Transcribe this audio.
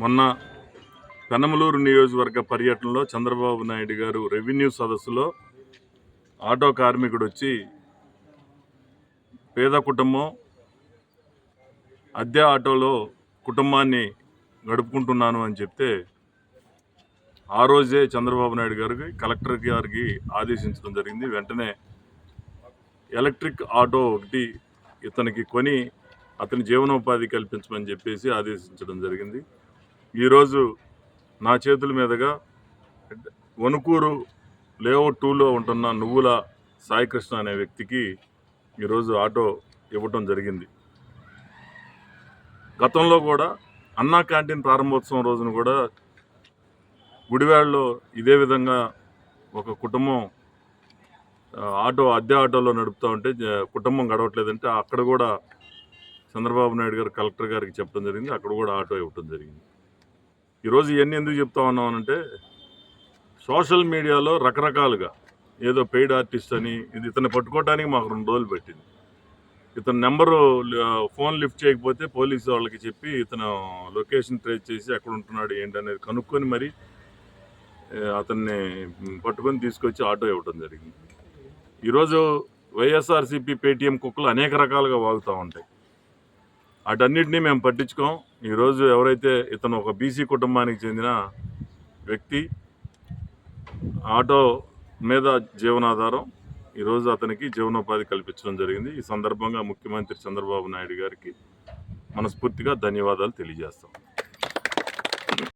మొన్న పెనమలూరు నియోజకవర్గ పర్యటనలో చంద్రబాబు నాయుడు గారు రెవెన్యూ సదస్సులో ఆటో కార్మికుడు వచ్చి పేద కుటుంబం అద్దె ఆటోలో కుటుంబాన్ని గడుపుకుంటున్నాను అని చెప్తే ఆ రోజే చంద్రబాబు నాయుడు గారికి కలెక్టర్ గారికి ఆదేశించడం జరిగింది. వెంటనే ఎలక్ట్రిక్ ఆటో ఒకటి ఇతనికి కొని అతని జీవనోపాధి కల్పించమని చెప్పేసి ఆదేశించడం జరిగింది. ఈరోజు నా చేతుల మీదుగా వణుకూరు లేఅవుట్ 2లో ఉంటున్న నువ్వుల సాయికృష్ణ అనే వ్యక్తికి ఈరోజు ఆటో ఇవ్వటం జరిగింది. గతంలో కూడా అన్నా క్యాంటీన్ ప్రారంభోత్సవం రోజున కూడా గుడివాడలో ఇదే విధంగా ఒక కుటుంబం అద్దె ఆటోలో నడుపుతూ ఉంటే కుటుంబం గడవట్లేదంటే అక్కడ కూడా చంద్రబాబు నాయుడు గారు కలెక్టర్ గారికి చెప్పడం జరిగింది. అక్కడ కూడా ఆటో ఇవ్వటం జరిగింది. ఈరోజు ఇవన్నీ ఎందుకు చెప్తా ఉన్నామనంటే సోషల్ మీడియాలో రకరకాలుగా ఏదో పెయిడ్ ఆర్టిస్ట్ అని ఇతన్ని పట్టుకోవడానికి మాకు 2 రోజులు పట్టింది. ఇతని నెంబరు ఫోన్ లిఫ్ట్ చేయకపోతే పోలీసు వాళ్ళకి చెప్పి ఇతను లొకేషన్ ట్రేస్ చేసి ఎక్కడ ఉంటున్నాడు ఏంటనేది కనుక్కొని మరి అతన్ని పట్టుకొని తీసుకొచ్చి ఆటో ఇవ్వటం జరిగింది. ఈరోజు వైఎస్ఆర్సీపీ పేటీఎం కుక్కలు అనేక రకాలుగా వాగుతూ ఉంటాయి. వాటన్నిటినీ మేము పట్టించుకోం. ఈరోజు ఎవరైతే ఇతను ఒక బీసీ కుటుంబానికి చెందిన వ్యక్తి, ఆటో మీద జీవనాధారం, ఈరోజు అతనికి జీవనోపాధి కల్పించడం జరిగింది. ఈ సందర్భంగా ముఖ్యమంత్రి చంద్రబాబు నాయుడు గారికి మనస్ఫూర్తిగా ధన్యవాదాలు తెలియజేస్తాం.